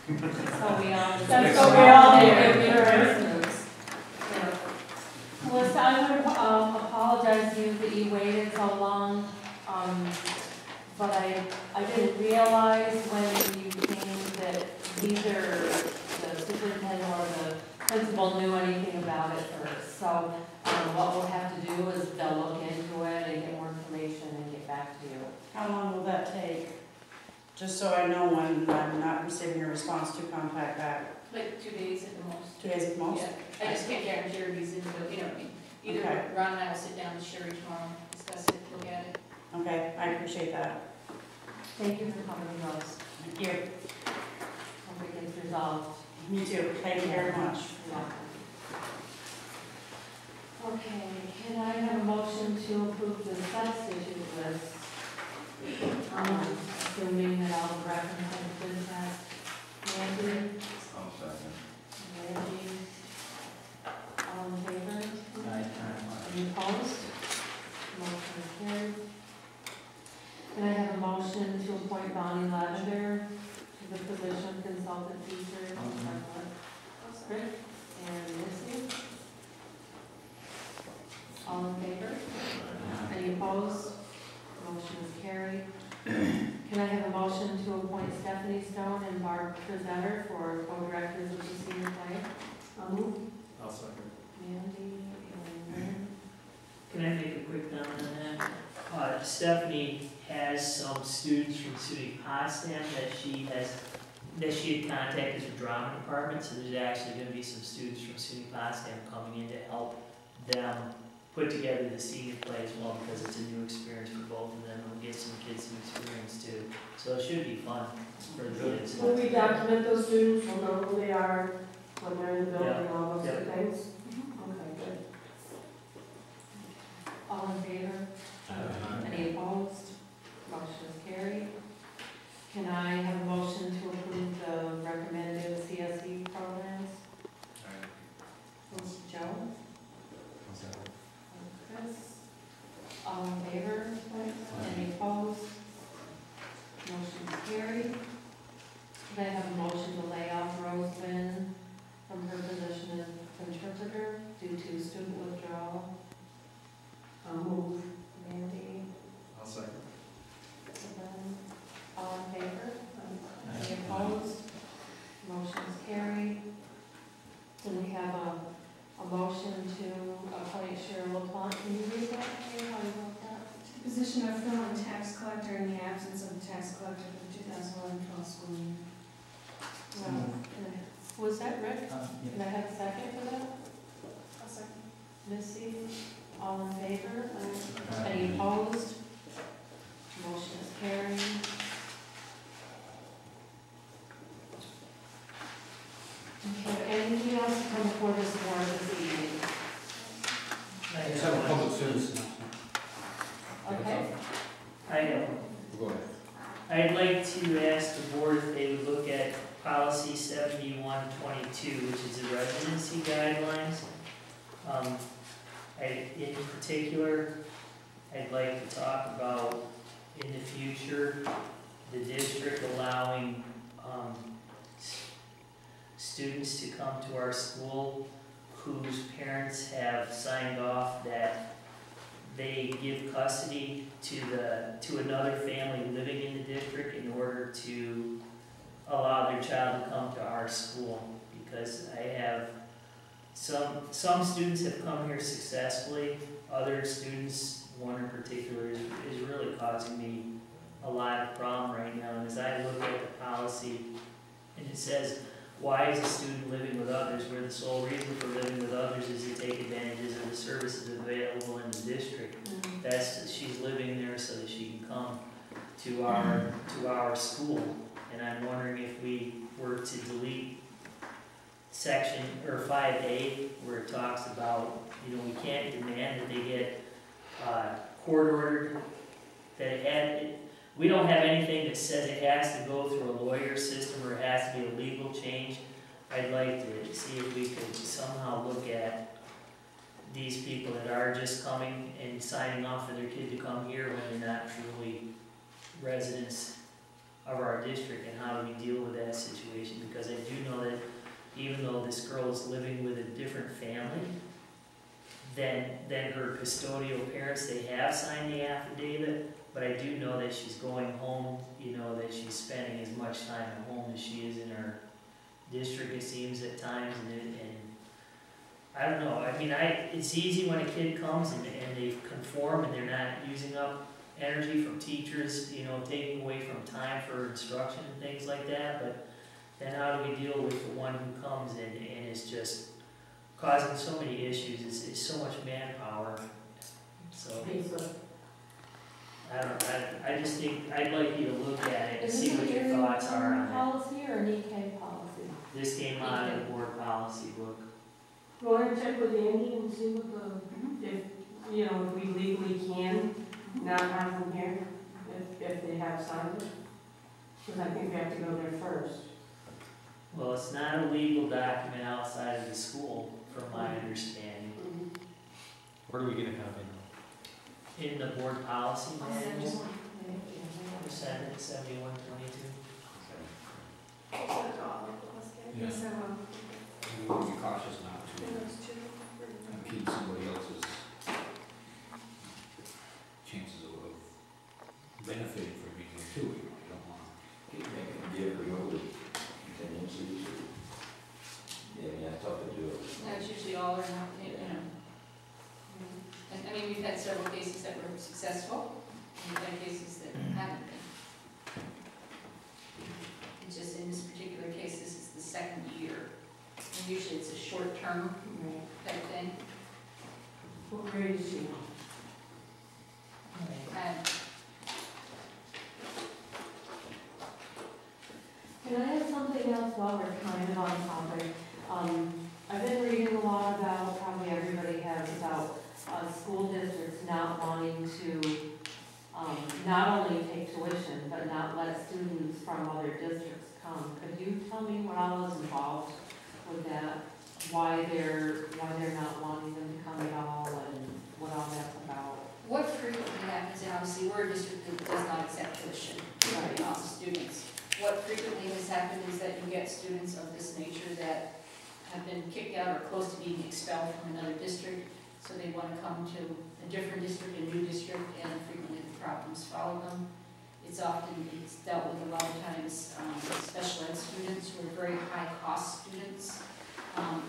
So we all. That's what we all do. Yeah. Melissa, I would apologize to you that you waited so long, but I didn't realize when you came that neither the superintendent or the principal knew anything about it first. So what we'll have to do is they'll look into it and get more information and get back to you. How long will that take? Just so I know when I'm not receiving a response to contact back. Like 2 days at the most. 2 days at the most? Yeah, I just can't guarantee everybody's into it, you know, either Okay. Ron and I will sit down with Sherry tomorrow, discuss it, look at it. Okay, I appreciate that. Thank you for coming, Rose. Thank you. Hope it gets resolved. Me too. Thank you very much. Okay, can I have a motion to approve the substitute list? Assuming that all the references have been passed. Andy? I'll second. Andy? All in favor? Any opposed? Motion is carried. Can I have a motion to appoint Bonnie Lavender to the position of consultant teacher? Rick and Missy? All in favor? Any opposed? Motion is carried. Can I have a motion to appoint Stephanie Stone and Barb Presenter for co-directors of the senior play? I'll move. I'll second. Mandy and Lynn. Can I make a quick comment on that? Stephanie has some students from SUNY Potsdam that she had contacted the drama department, so there's actually going to be some students from SUNY Potsdam coming in to help them put together the senior play as well, because it's a new experience for both of them. We'll get some kids some experience too, so it should be fun for the kids. Will we document those students, we'll know who they are when they're in the building, Yeah. all those Yeah. good things? Okay, good. All in favor? Any opposed? Motion is carried. Can I have a motion to approve the recommended CSE programs? Joe? Chris? All in favor? Any opposed? Motion is carried. Can I have a motion to lay off Rose Lynn from her position as interpreter due to student withdrawal? I'll move. Mandy? I'll second. All in favor? Any opposed? Motion is carried. Then we have a motion to appoint Cheryl LaPlante. Can you read that? How you wrote that? Position of fill and tax collector in the absence of the tax collector for the 2011-12 school year. Was that Rick? Can I have a second for that? I'll second. Missy? All in favor? Any opposed? Motion is carried. Okay, anything else to come before this board this evening? Let's have a public service announcement. Okay. Go ahead. I'd like to ask the board if they would look at policy 7122, which is the residency guidelines. In particular, I'd like to talk about in the future the district allowing students to come to our school whose parents have signed off that they give custody to another family living in the district in order to allow their child to come to our school. Because I have some students have come here successfully, other students, one in particular, is really causing me a lot of problem right now. And as I look at the policy, and it says, why is a student living with others, where the sole reason for living with others is to take advantages of the services available in the district. She's living there so that she can come to our school. And I'm wondering if we were to delete section, or 5A, where it talks about, we can't demand that they get court ordered, we don't have anything that says it has to go through a lawyer system or it has to be a legal change. I'd like to see if we could somehow look at these people that are just coming and signing off for their kid to come here when they're not truly residents of our district, and how do we deal with that situation, because I do know that even though this girl is living with a different family than her custodial parents, they have signed the affidavit, but I do know that she's going home, you know, that she's spending as much time at home as she is in her district, it seems at times, and I don't know, I mean, it's easy when a kid comes and they conform and they're not using up energy from teachers, you know, taking away from time for instruction and things like that, but then how do we deal with the one who comes and is just causing so many issues, it's so much manpower, so, I don't know, I just think, I'd like you to look at it and see what your thoughts are on it. Policy or an EK policy? This came out of the board policy book. Go ahead and check with Andy and see what if, you know, if we legally can not have them here, if they have signed it. Because I think we have to go there first. Well, it's not a legal document outside of the school, from my understanding. Where do we get a copy? In the board policy I'll send you manual, one. Senate 7122. Yes, I will. We want to be cautious not to impede somebody else's chances of benefiting from being here too. You know, you don't want to Give remotely contingencies or, yeah, that's tough to do. No, it's usually all or nothing, you know. And, I mean, we've had several cases that were successful, and we've had cases that haven't been. It's just in this particular case, this is the second year. And usually it's a short-term type thing. What grade is she in? And Can I add something else while we're kind of on topic? I've been reading a lot about, probably everybody has, about school districts not wanting to not only take tuition, but not let students from other districts come. Could you tell me what all is involved with that? Why they're not wanting them to come at all, and what all that's about? what frequently happens, and obviously we're a district that does not accept tuition, not students. What frequently has happened is that you get students of this nature that have been kicked out or close to being expelled from another district, so they want to come to a different district, a new district, and frequently the problems follow them. It's dealt with a lot of times, special ed students who are very high-cost students.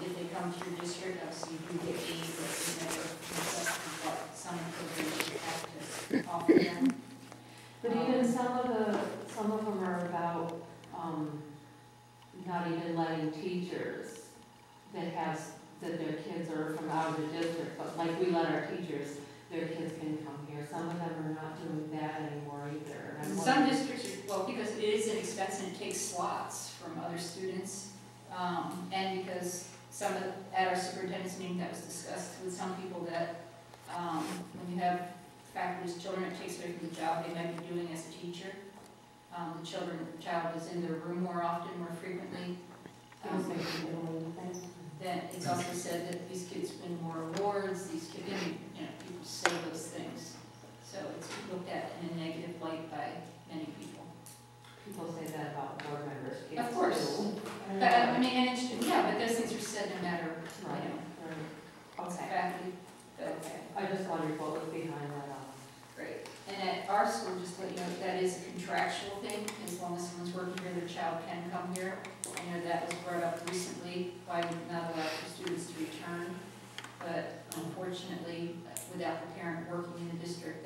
If they come to your district, obviously you do get aid, but it's never necessarily what some programs you have to offer them. But even some of them are about, not even letting teachers that their kids are from out of the district, but like we let our teachers, their kids can come here. Some of them are not doing that anymore either. And I'm Some wondering- districts, because it is an expense and it takes slots from other students, and because at our superintendent's meeting that was discussed with some people that, when you have faculty's children, it takes away from the job they might be doing as a teacher. The child is in their room more often, more frequently. Then it's also said that these kids win more awards, these kids, people say those things. So it's looked at in a negative light by many people. People say that about board members' kids. Of course. too. But, I mean, and it's, but those things are said no matter, Right, it's Okay, faculty, but, okay. I just wondered what was behind that. great. And at our school, just to let you know, that is a contractual thing, as long as someone's working here, their child can come here. I know that was brought up recently, why we not allow for students to return. But unfortunately, without the parent working in the district,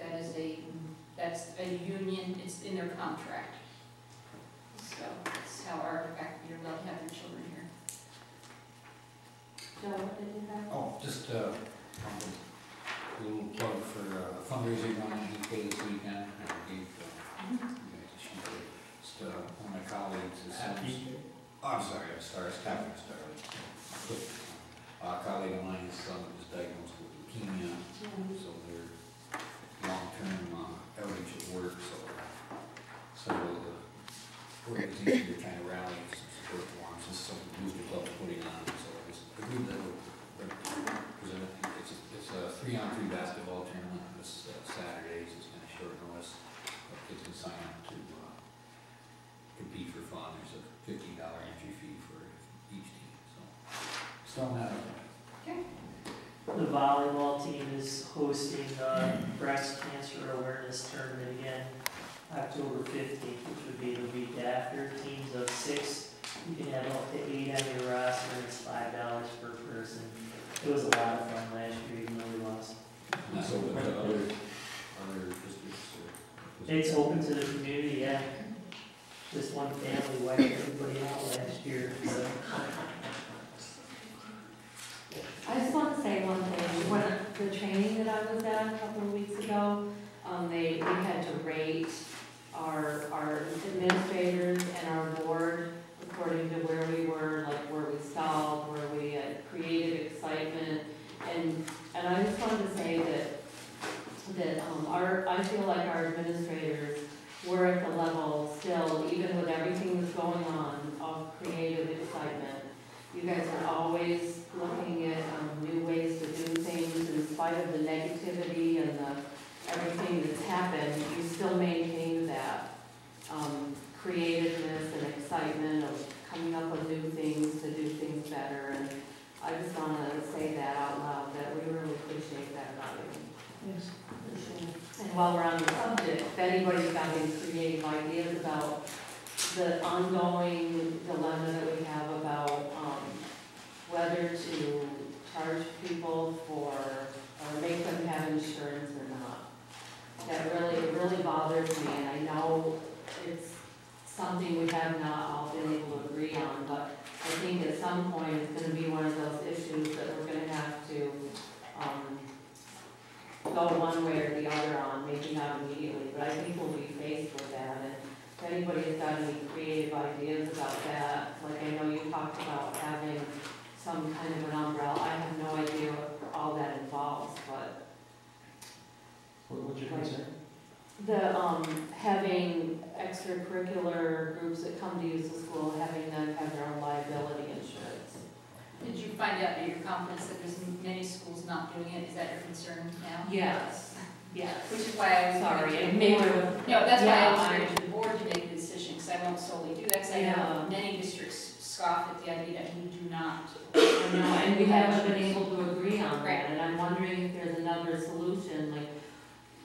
that's a union, it's in their contract. So that's how our faculty are allowed to have their children here. Joe, what did you have? Oh, just a little plug for a fundraising run in UK this weekend. I gave you guys a sheet there. Just one of my colleagues is I'm sorry, Catherine started. A colleague of mine, his son was diagnosed with leukemia, so they're long-term outage at work, so several of the organizations are trying to rally some support for him, just some booster clubs putting on, so I just agreed that we're presenting. It's a 3-on-3 basketball tournament this Saturday, so it's kind of short notice, but kids can sign up to $50 entry fee for each team, so. Still not okay. The volleyball team is hosting the breast cancer awareness tournament again, October 15th, which would be the week after. Teams of 6, you can have up to 8 on your roster, and it's $5 per person. It was a lot of fun last year, even though we lost. So with the other districts, It's open to the community, yeah. This one family wiped everybody out last year, so. I just want to say one thing, when the training that I was at a couple of weeks ago, we had to rate our administrators and our board according to where we were, like where we stalled, where we had created excitement, and I just wanted to say that I feel like our administrators were at the level still, even with everything that's going on, of creative excitement. You guys are always looking at new ways to do things in spite of the negativity and everything that's happened. You still maintain that creativeness and excitement of coming up with new things to do things better. And I just want to say that out loud, that we really appreciate that about you. Yes. And while we're on the subject, if anybody's got any creative ideas about the ongoing dilemma that we have about whether to charge people for, or make them have insurance or not. It really bothers me, and I know it's something we have not all been able to agree on, but I think at some point it's going to be one of those issues that we're going to have to go one way or the other on, maybe not immediately, but I think we'll be faced with that. And if anybody has got any creative ideas about that, like I know you talked about having some kind of an umbrella, I have no idea what all that involves, but. what's your concern? Having extracurricular groups that come to use the school, having them have their own liability insurance. Did you find out in your conference that there's many schools not doing it? Is that your concern now? Yes, yes. Which is why I was. Sorry, going to maybe. No, that's why I Yeah, was going to the board to make a decision, because I won't solely do that, because I know Yeah. many districts scoff at the idea that we do not. I know, and we haven't been able to agree on Right. that, and I'm wondering if there's another solution, like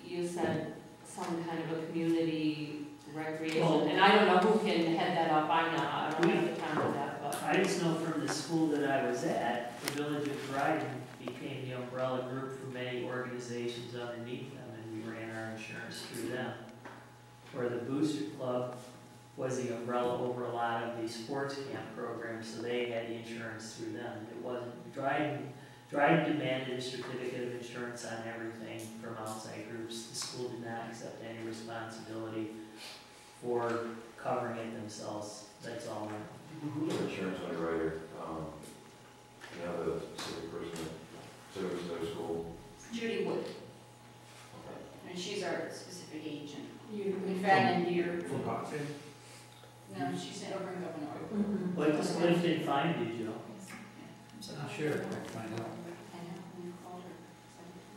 you said, some kind of a community recreation, Well- and I don't know who can head that up, I don't have the time for that, but. I just know from the school that I was at, the Village of Dryden became the umbrella group for many organizations underneath them, and we ran our insurance through them. Where the Booster Club was the umbrella over a lot of the sports camp programs, so they had the insurance through them. It wasn't, Dryden demanded a certificate of insurance on everything from outside groups. The school did not accept any responsibility for covering it themselves. That's all. Who's our insurance underwriter? You know, the civic person that serves their school. Judy Wood, Okay. and she's our specific agent. You. In fact, and you're, For Hopkins? no, she's over in Governor. Mhm. What does Clifton find you, Joe? Not sure, I'll find out. I know, when you called her,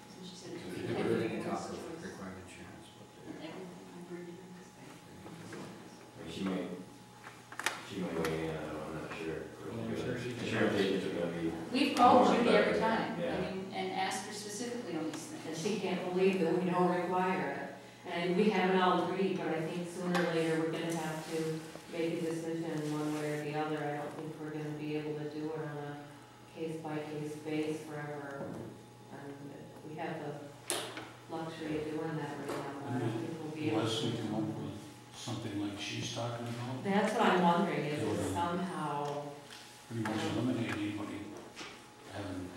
so she said. So they never really talk about requiring insurance, but. Everything I've heard you do. I mean, she might weigh in, I'm not sure. I'm sure she can. Insurance agents are gonna be. We've called more Judy every effective. time, Yeah. I mean, and asked her specifically on these And things. she can't believe that we don't require it. And we haven't all agreed, but I think sooner or later we're gonna have to make a decision one way or the other. I don't think we're gonna be able to do it on a case-by-case basis forever. And we have the luxury of doing that right now. I don't think we'll be able Unless we to. come up with something like she's talking about, That's what I'm wondering, is it somehow, pretty much eliminate anybody having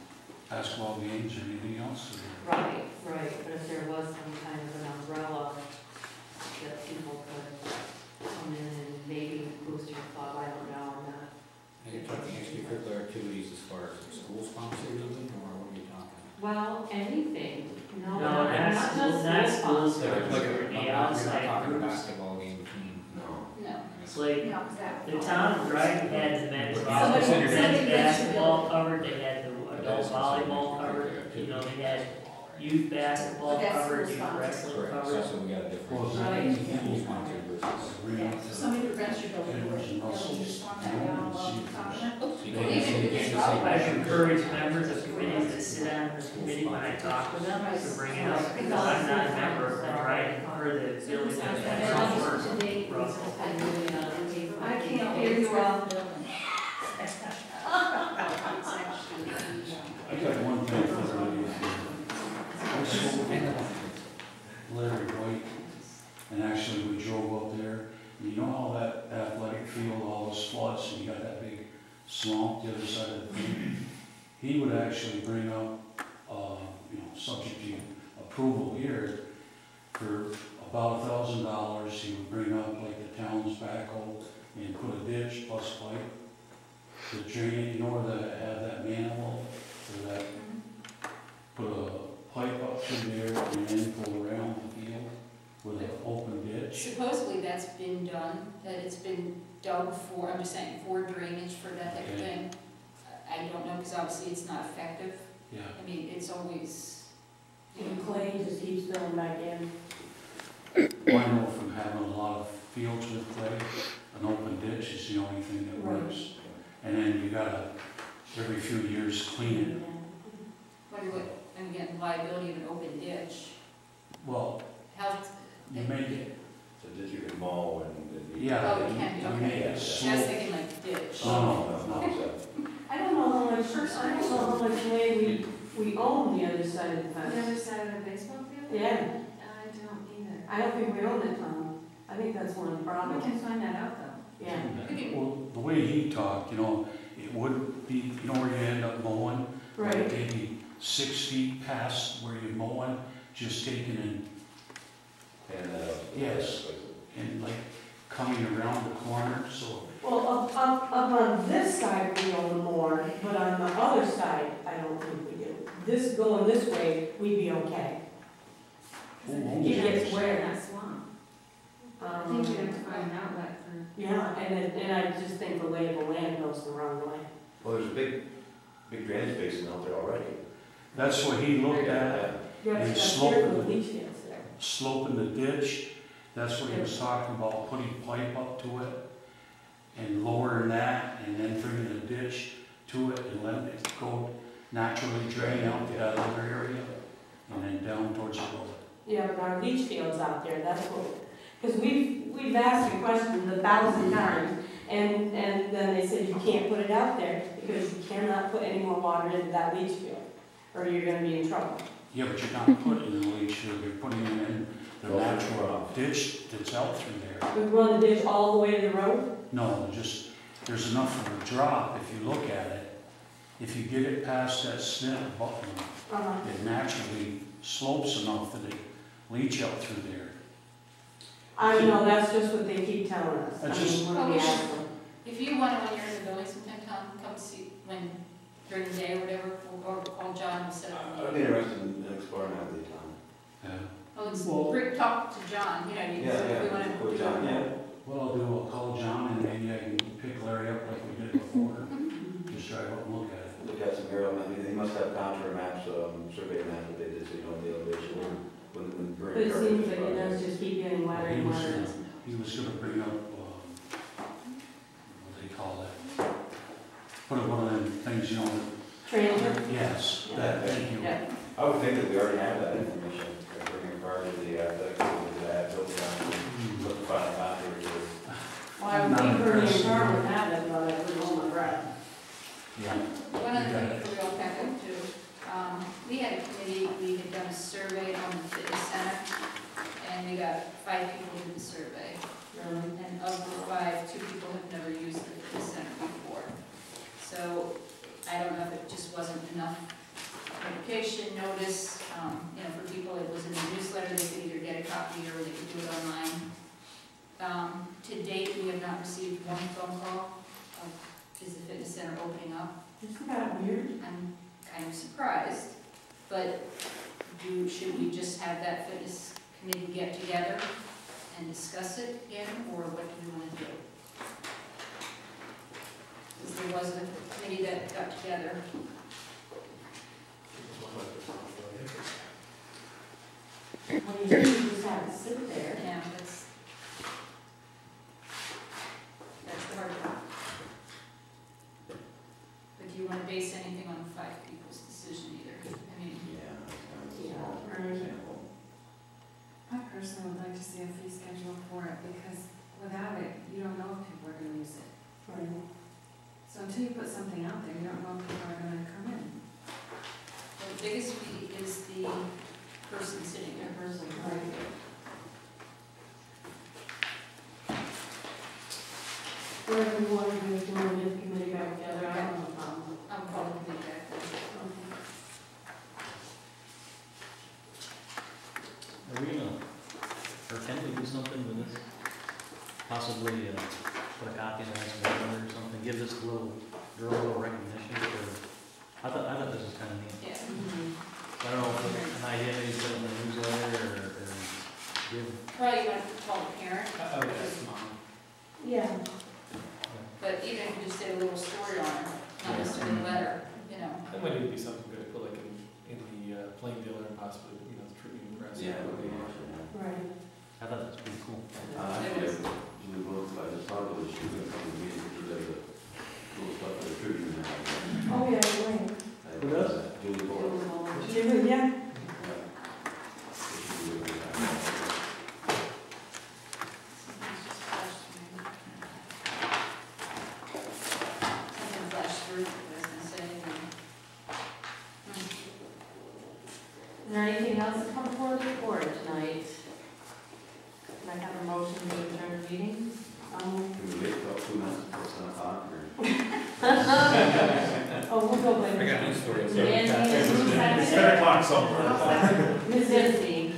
basketball games or anything else. right, but if there was some kind of an umbrella that people could come in and maybe boost your club, I don't know, I'm not. Are you talking extracurricular activities as far as school sponsored even, or what are you talking? Well, anything, no, No, not not just schools, not schools. school Like, sponsored. you're The not outside talking groups. basketball game between. No. No. It's like, No, that. the town of Dryden had the men's Somebody- men's somebody basketball covered, they had the adult volleyball covered, you know, they had youth basketball But that's covered, school youth sponsored. wrestling Correct, covered. so we got a difference. Well, Right. School sponsored versus. Yeah, so somebody prevents your building. Brussels. I encourage members of committees that sit on the committee when I talk with them to bring it up, because I'm not a member of the dry, or the building and Russell. I can't hear you well. I got one thing for everybody. I spoke with Larry White, and actually we drove up there. You know how that athletic field, all those floods, and you got that big swamp the other side of the field? He would actually bring up, subject to approval here, for about $1,000, he would bring up like the town's backhoe and put a ditch plus pipe to drain it, you know where have that manhole, or that, put a pipe up through there and then go around the field with an open ditch. Supposedly that's been done, that it's been dug for, I'm just saying, for drainage, for that type of thing. I don't know, because obviously it's not effective. Yeah. I mean, it's always, And clay just keeps filling back in. Well, I know from having a lot of fields with clay, an open ditch is the only thing that works. And then you gotta, every few years, clean it. wonder what, and again, liability of an open ditch, Well, health. you make it, So did you can mow and. yeah, Oh, it can be, you okay. make it I was slope. thinking like ditch. No. I don't know how much, I don't know how much land we own the other side of the The fence. other side of the baseball field? Yeah, I don't either. I don't think we own it, Tom. I think that's one of the We problems. can find that out though. Yeah. Well, the way he talked, it wouldn't be, where you end up mowing, like Right. maybe 6 feet past where you're mowing, just taking and, Yes. and like coming around the corner, so. Well, up on this side we own more, but on the other side, I don't think we do. This, going this way, we'd be okay. Oh, It gets Yeah, where? that swamp. I think we have to find an outlet for. Yeah, and I just think the lay of the land goes the wrong way. Well, there's a big drainage basin out there already. That's what he looked at, Yeah, And it's slope here it. for the leach fields there. sloping the ditch. That's what he was talking about, putting pipe up to it and lowering that and then bringing the ditch to it and letting it go naturally drain out to that other area and then down towards the road. Yeah, but our leach fields out there, that's what, because we've asked the question 1,000 times, and then they said you can't put it out there because you cannot put any more water into that leach field, or you're gonna be in trouble. Yeah, but you're not putting it in the leach field, you're putting it in the natural ditch that's out through there. We run the ditch all the way to the road? No, there's enough of a drop if you look at it. If you get it past that snip button, it naturally slopes enough that it leach out through there. I don't know, that's just what they keep telling us. That's I mean, just- when we ask them. If you want, when you're in the building sometime, Tom, come see, during the day or whatever, or call John and set up a I'd meeting. be interested in exploring that with you, Tom. Yeah. Well, let's Well- talk to John, you know, if we want to. With John, yeah. What I'll do, I'll call John and maybe I can pick Larry up like we did before. Just drive up and look at it. Look at some aerial, they must have contour maps, survey maps that they did, so you know the elevation when But it seems like it does just keep getting wetter and wetter. He was gonna bring up, what do they call that? Put up one of them things, Trailer? yes, Yeah. that, thank you. Yeah. I would think that we already have that information, bringing part of the athletic, that building on, look, final contour to. Well, I would think Bernie and Carl would have it, but I would hold my breath. Yeah. One other thing before we all back up to, we had a committee, we had done a survey on the fitness center, and we got 5 people in the survey. And of the 5, 2 people have never used the fitness center before. So I don't know if it just wasn't enough notification, notice, for people, it was in the newsletter, they could either get a copy or they could do it online. To date, we have not received one phone call of, is the fitness center opening up? Isn't that weird? I'm kind of surprised, but should we just have that fitness committee get together and discuss it again, or what do we want to do? Because there was a committee that got together. Well, you just have to sit there. Yeah, that's the hard base anything on 5 people's decision either. I mean, Yeah, that's kind of a Yeah. small example. I personally would like to see a fee schedule for it, because without it, you don't know if people are gonna use it. Right. So until you put something out there, you don't know if people are gonna come in. well, the biggest fee is the person sitting there. Right. Whatever you want to do, if you want to get the committee back together, I don't have a problem. I'm calling the back. Are we gonna, or can we do something with this? Possibly, put a copy in the next one or something, give this little girl a little recognition for, I thought this was kinda neat. Yeah. I don't know if it's an idea, maybe put it in the newsletter or give, Probably you want to call the parent, I would ask mom. Yeah. but even if you just did a little story on it, not necessarily a letter, you know. That might even be something good to put like in the plain dealer and possibly, you know, the Tribune Press. Yeah, it would be awesome, yeah. Right. I thought that was pretty cool. Actually, Julie both, I just thought that she was gonna come to me and do that, little stuff for the Tribune now. Oh, yeah, right. Who does? Julie both. Yeah. Yeah. Something flashed through, I was gonna say. Is there anything else to come before the board tonight? Can I have a motion to adjourn the meeting? Can we wait about 2 minutes until 10 o'clock or? Oh, we'll go with I got news for you. It's 10 o'clock somewhere. Ms. Dempsey,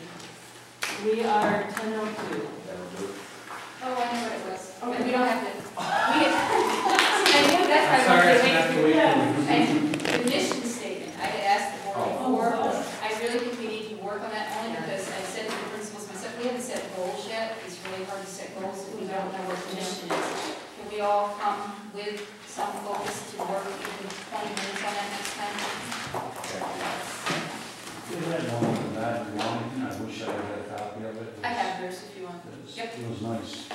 we are 10:02. That'll do it. Oh, I know what it was. Okay. And we don't have to, I knew that's why I Sorry, wanted I to have to wait. wait. And the mission statement, I had asked the board Oh. before, I really think we need to work on that only because I said to the principals myself, we haven't set goals yet. It's really hard to set goals if we don't know what the mission is. Can we all come with some focus to work even 20 minutes on that next time? We had one of that in Washington, I wish I had a copy of it. I have theirs if you want. It was- Yep. It was nice.